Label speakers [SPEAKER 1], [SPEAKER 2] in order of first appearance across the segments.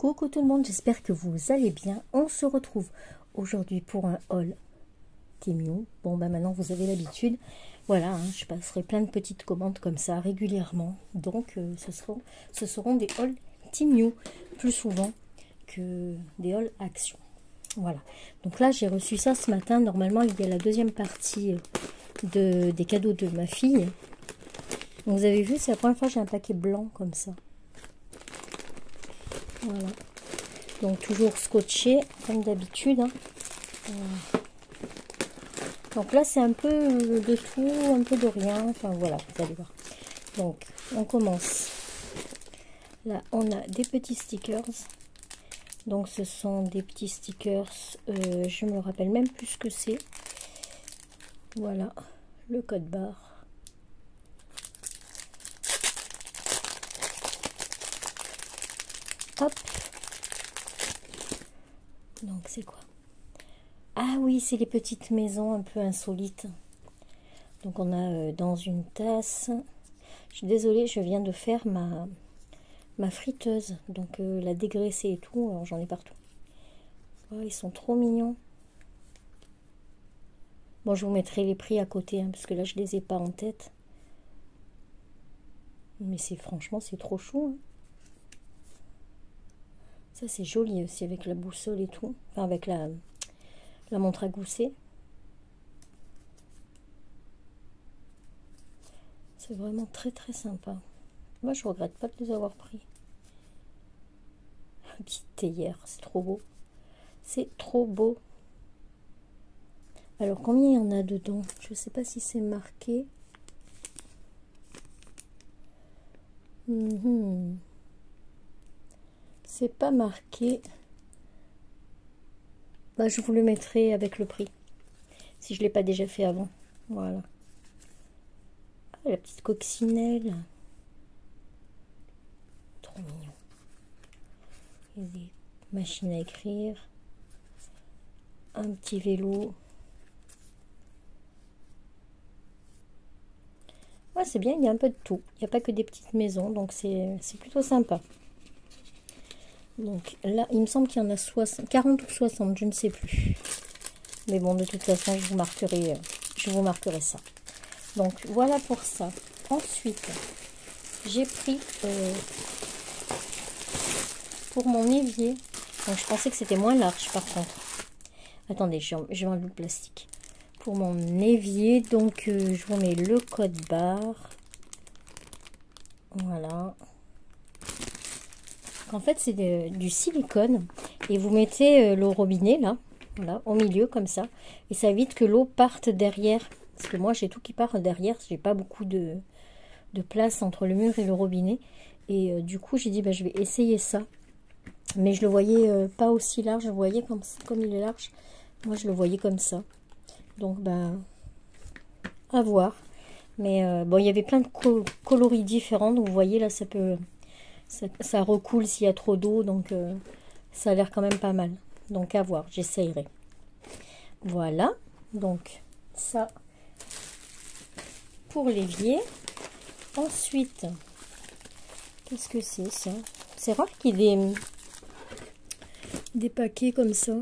[SPEAKER 1] Coucou tout le monde, j'espère que vous allez bien. On se retrouve aujourd'hui pour un haul Temu. Bon bah maintenant vous avez l'habitude. Voilà, hein, je passerai plein de petites commandes comme ça régulièrement. Donc ce seront des hauls Temu plus souvent que des hauls Action. Voilà, donc là j'ai reçu ça ce matin. Normalement il y a la deuxième partie des cadeaux de ma fille. Donc, vous avez vu, c'est la première fois que j'ai un paquet blanc comme ça. Voilà, donc toujours scotché comme d'habitude, hein. Donc là c'est un peu de tout, un peu de rien, enfin voilà, vous allez voir. Donc on commence. Là on a des petits stickers. Donc ce sont des petits stickers, je me rappelle même plus ce que c'est. Voilà, le code barre. Hop. Donc c'est quoi? Ah oui, c'est les petites maisons un peu insolites. Donc on a dans une tasse. Je suis désolée, je viens de faire ma friteuse. Donc la dégraisser et tout, alors j'en ai partout. Oh, ils sont trop mignons. Bon, je vous mettrai les prix à côté, hein, parce que là je les ai pas en tête. Mais franchement c'est trop chou, hein. Ça c'est joli aussi avec la boussole et tout. Enfin avec la montre à gousset. C'est vraiment très très sympa. Moi je regrette pas de les avoir pris. Une petite théière, c'est trop beau. C'est trop beau. Alors combien il y en a dedans? Je sais pas si c'est marqué. C'est pas marqué. Bah, je vous le mettrai avec le prix. Si je ne l'ai pas déjà fait avant. Voilà. Ah, la petite coccinelle. Trop mignon. Il y a des machines à écrire. Un petit vélo. Ouais, c'est bien, il y a un peu de tout. Il n'y a pas que des petites maisons, donc c'est plutôt sympa. Donc là, il me semble qu'il y en a 60, 40 ou 60, je ne sais plus. Mais bon, de toute façon, je vous marquerai ça. Donc voilà pour ça. Ensuite, j'ai pris pour mon évier. Donc je pensais que c'était moins large par contre. Attendez, je vais enlever le plastique. Pour mon évier, donc je vous mets le code barre. Voilà. En fait, c'est du silicone et vous mettez le robinet là, voilà, au milieu comme ça, et ça évite que l'eau parte derrière. Parce que moi, j'ai tout qui part derrière, j'ai pas beaucoup de place entre le mur et le robinet. Et du coup, j'ai dit, bah, je vais essayer ça. Mais je le voyais pas aussi large, je le voyais comme il est large. Moi, je le voyais comme ça. Donc, bah, à voir. Mais bon, il y avait plein de coloris différents. Donc, vous voyez, là, ça recoule s'il y a trop d'eau. Donc, ça a l'air quand même pas mal. Donc, à voir, j'essayerai. Voilà. Donc, ça, pour l'évier. Ensuite, qu'est-ce que c'est ça? C'est rare qu'il y ait des paquets comme ça.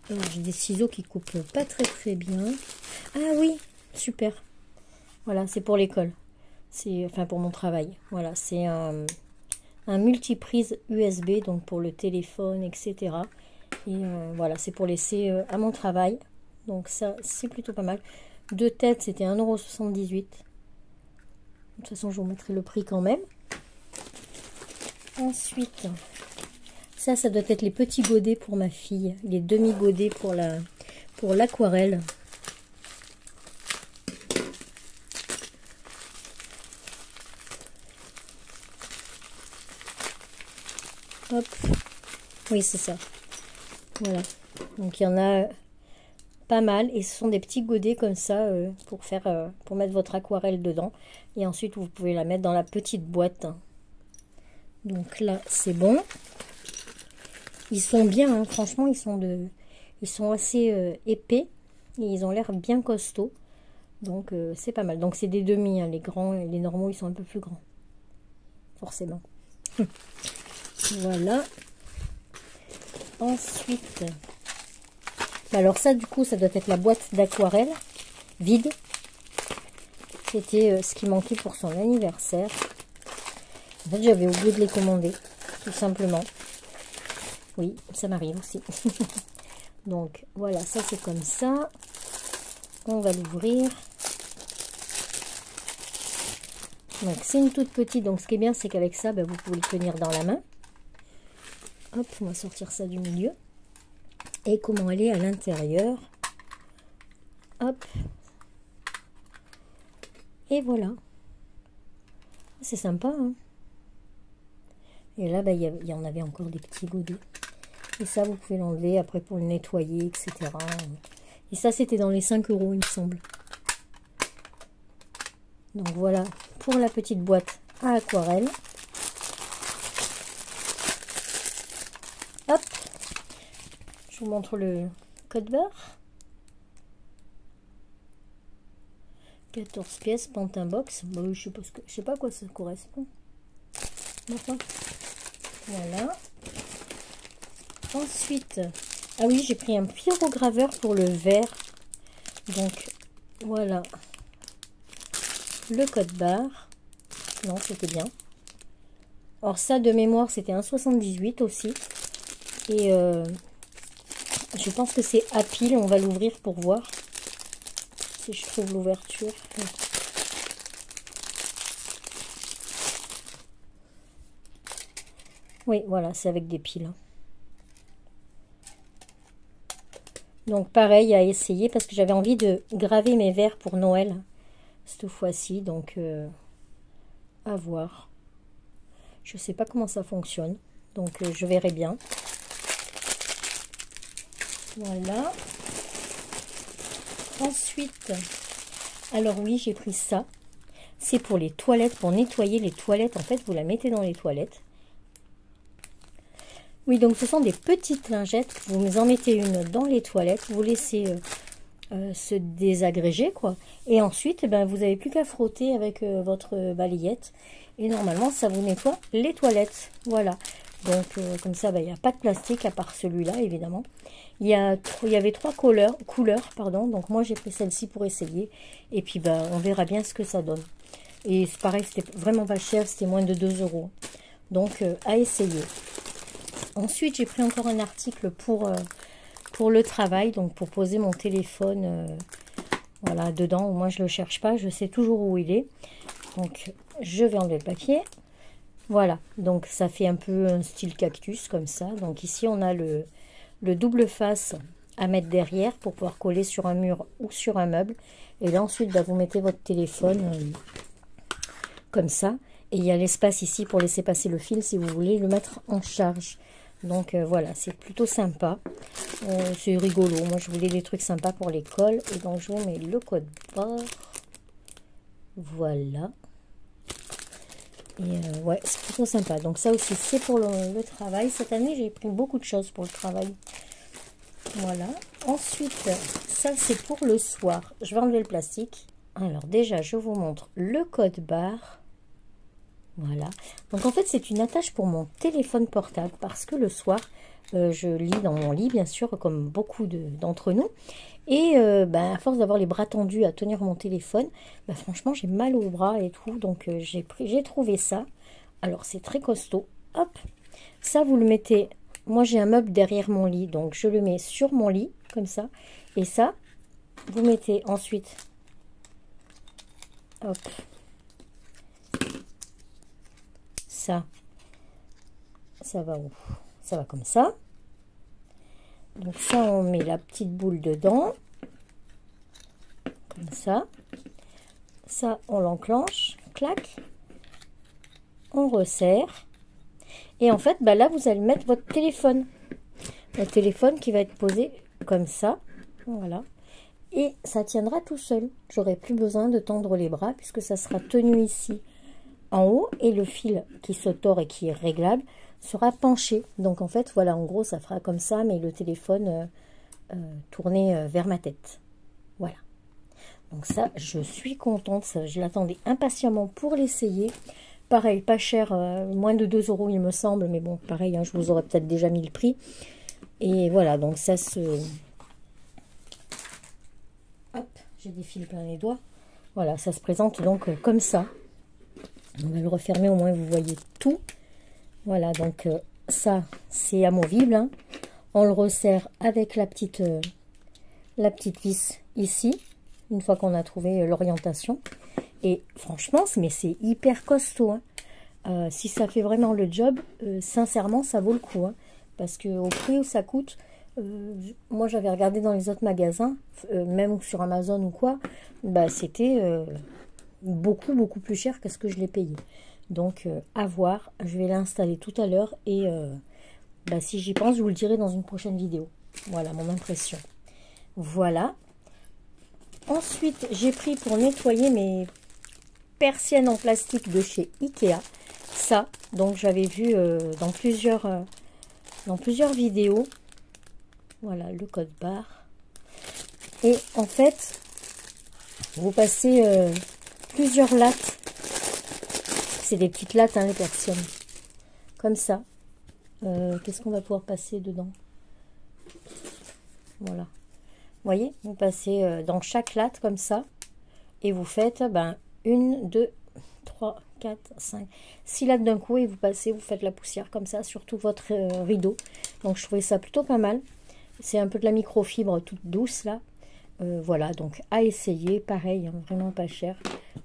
[SPEAKER 1] Alors j'ai des ciseaux qui coupent pas très bien. Ah oui, super. Voilà, c'est pour l'école. C'est enfin pour mon travail. Voilà, c'est un multiprise USB, donc pour le téléphone, etc. Et voilà, c'est pour laisser à mon travail. Donc ça, c'est plutôt pas mal. Deux têtes, c'était 1,78 €. De toute façon, je vous mettrai le prix quand même. Ensuite, ça doit être les petits godets pour ma fille. Les demi-godets pour l'aquarelle. Hop. Oui, c'est ça. Voilà. Donc, il y en a pas mal. Et ce sont des petits godets comme ça pour mettre votre aquarelle dedans. Et ensuite, vous pouvez la mettre dans la petite boîte. Donc là, c'est bon. Ils sont bien, hein. Franchement, ils sont assez épais. Et ils ont l'air bien costauds. Donc c'est pas mal. Donc c'est des demi, hein. Les grands et les normaux ils sont un peu plus grands. Forcément. Voilà. Ensuite, alors ça du coup ça doit être la boîte d'aquarelle vide. C'était ce qui manquait pour son anniversaire. En fait j'avais oublié de les commander, tout simplement. Oui, ça m'arrive aussi. Donc voilà, ça c'est comme ça. On va l'ouvrir. Donc c'est une toute petite, donc ce qui est bien c'est qu'avec ça, vous pouvez le tenir dans la main. Hop, on va sortir ça du milieu. Et comment elle est à l'intérieur. Hop. Et voilà. C'est sympa, hein. Et là, il y en avait encore des petits godets. Et ça, vous pouvez l'enlever après pour le nettoyer, etc. Et ça, c'était dans les 5 €, il me semble. Donc voilà, pour la petite boîte à aquarelle. Hop, je vous montre le code barre. 14 pièces, Pantin Box. Je sais pas à quoi ça correspond. Enfin, voilà. Ensuite, ah oui, j'ai pris un pyrograveur pour le verre. Donc voilà le code barre. Non, c'était bien. Alors ça, de mémoire, c'était 1,78 aussi. Et je pense que c'est à pile. On va l'ouvrir pour voir si je trouve l'ouverture. Oui, voilà, c'est avec des piles. Donc pareil à essayer parce que j'avais envie de graver mes verres pour Noël cette fois-ci. Donc à voir. Je sais pas comment ça fonctionne. Donc je verrai bien. Voilà. Ensuite, alors oui, j'ai pris ça. C'est pour les toilettes, pour nettoyer les toilettes. En fait, vous la mettez dans les toilettes. Oui, donc ce sont des petites lingettes. Vous en mettez une dans les toilettes. Vous laissez se désagréger, quoi. Et ensuite, vous n'avez plus qu'à frotter avec votre balayette. Et normalement, ça vous nettoie les toilettes. Voilà. Donc, comme ça, il n'y a pas de plastique à part celui-là, évidemment. Il y avait 3 couleurs, pardon. Donc, moi, j'ai pris celle-ci pour essayer. Et puis, on verra bien ce que ça donne. Et c'est pareil, c'était vraiment pas cher. C'était moins de 2 €. Donc, à essayer. Ensuite, j'ai pris encore un article pour le travail. Donc, pour poser mon téléphone voilà, dedans. Moi, je ne le cherche pas. Je sais toujours où il est. Donc, je vais enlever le papier. Voilà, donc ça fait un peu un style cactus comme ça. Donc ici on a le double face à mettre derrière pour pouvoir coller sur un mur ou sur un meuble. Et là ensuite vous mettez votre téléphone comme ça. Et il y a l'espace ici pour laisser passer le fil si vous voulez le mettre en charge. Donc voilà, c'est plutôt sympa. C'est rigolo, moi je voulais des trucs sympas pour l'école. Et donc je vous mets le code barre. Voilà. Et ouais, c'est plutôt sympa. Donc ça aussi, c'est pour le travail. Cette année, j'ai pris beaucoup de choses pour le travail. Voilà. Ensuite, ça, c'est pour le soir. Je vais enlever le plastique. Alors déjà, je vous montre le code barre. Voilà. Donc en fait, c'est une attache pour mon téléphone portable. Parce que le soir, je lis dans mon lit, bien sûr, comme beaucoup d'entre nous. Et à force d'avoir les bras tendus à tenir mon téléphone, franchement, j'ai mal aux bras et tout. Donc, j'ai trouvé ça. Alors, c'est très costaud. Hop, ça, vous le mettez... Moi, j'ai un meuble derrière mon lit. Donc, je le mets sur mon lit, comme ça. Et ça, vous mettez ensuite... Hop. Ça va où? Ça va comme ça. Donc ça, on met la petite boule dedans. Comme ça. Ça, on l'enclenche. Clac. On resserre. Et en fait, là, vous allez mettre votre téléphone. Le téléphone qui va être posé comme ça. Voilà. Et ça tiendra tout seul. J'aurai plus besoin de tendre les bras puisque ça sera tenu ici en haut. Et le fil qui se tord et qui est réglable sera penché. Donc en fait, voilà, en gros, ça fera comme ça, mais le téléphone tourné vers ma tête. Voilà. Donc ça, je suis contente. Ça, je l'attendais impatiemment pour l'essayer. Pareil, pas cher, moins de 2 € il me semble. Mais bon, pareil, hein, je vous aurais peut-être déjà mis le prix. Et voilà, donc ça se... Hop, j'ai des fils plein les doigts. Voilà, ça se présente donc comme ça. On va le refermer, au moins vous voyez tout. Voilà, donc ça, c'est amovible. Hein. On le resserre avec la petite vis ici, une fois qu'on a trouvé l'orientation. Et franchement, mais c'est hyper costaud. Hein. Si ça fait vraiment le job, sincèrement, ça vaut le coup. Hein. Parce qu'au prix où ça coûte, moi j'avais regardé dans les autres magasins, même sur Amazon ou quoi, bah, c'était beaucoup plus cher que ce que je l'ai payé. Donc à voir, je vais l'installer tout à l'heure et bah, si j'y pense, je vous le dirai dans une prochaine vidéo. Voilà mon impression. Voilà. Ensuite, j'ai pris pour nettoyer mes persiennes en plastique de chez Ikea. Ça, donc j'avais vu dans plusieurs vidéos. Voilà le code barre. Et en fait, vous passez plusieurs lattes. C'est des petites lattes, hein, les persiennes. Comme ça. Qu'est-ce qu'on va pouvoir passer dedans? Voilà. Vous voyez, vous passez dans chaque latte comme ça. Et vous faites 1, 2, 3, 4, 5, 6 lattes d'un coup. Et vous passez, vous faites la poussière comme ça sur tout votre rideau. Donc je trouvais ça plutôt pas mal. C'est un peu de la microfibre toute douce là. Voilà, donc à essayer. Pareil, hein, vraiment pas cher.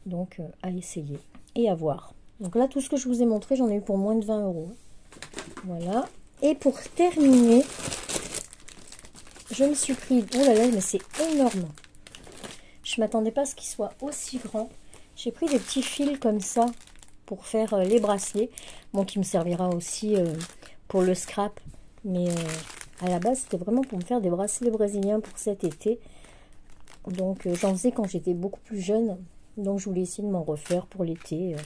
[SPEAKER 1] Donc à essayer et à voir. Donc là, tout ce que je vous ai montré, j'en ai eu pour moins de 20 €. Voilà. Et pour terminer, je me suis pris... Oh là là, mais c'est énorme. Je m'attendais pas à ce qu'il soit aussi grand. J'ai pris des petits fils comme ça pour faire les bracelets. Bon, qui me servira aussi pour le scrap. Mais à la base, c'était vraiment pour me faire des bracelets brésiliens pour cet été. Donc, j'en faisais quand j'étais beaucoup plus jeune. Donc, je voulais essayer de m'en refaire pour l'été.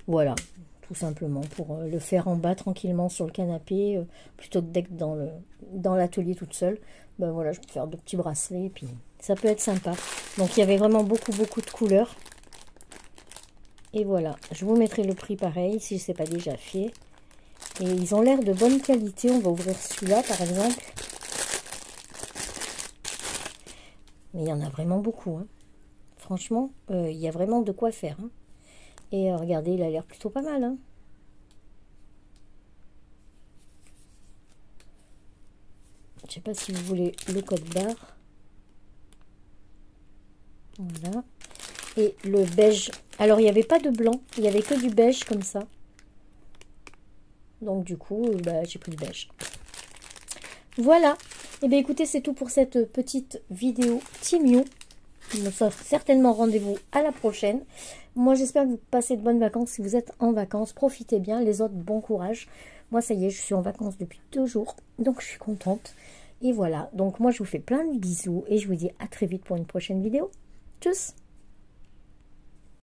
[SPEAKER 1] Voilà, tout simplement pour le faire en bas tranquillement sur le canapé, plutôt que d'être dans l'atelier toute seule. Ben voilà, je peux faire de petits bracelets et puis ça peut être sympa. Donc il y avait vraiment beaucoup de couleurs. Et voilà, je vous mettrai le prix pareil si ce n'est pas déjà fait. Et ils ont l'air de bonne qualité. On va ouvrir celui-là par exemple. Mais il y en a vraiment beaucoup. Hein. Franchement, il y a vraiment de quoi faire. Hein. Et regardez, il a l'air plutôt pas mal. Hein. Je sais pas si vous voulez le code barre. Voilà. Et le beige. Alors, il n'y avait pas de blanc. Il n'y avait que du beige comme ça. Donc, du coup, bah, j'ai pris le beige. Voilà. Et bien, écoutez, c'est tout pour cette petite vidéo Team You. Il me sera certainement rendez-vous à la prochaine. Moi, j'espère que vous passez de bonnes vacances. Si vous êtes en vacances, profitez bien. Les autres, bon courage. Moi, ça y est, je suis en vacances depuis 2 jours. Donc, je suis contente. Et voilà. Donc, moi, je vous fais plein de bisous. Et je vous dis à très vite pour une prochaine vidéo. Tchuss!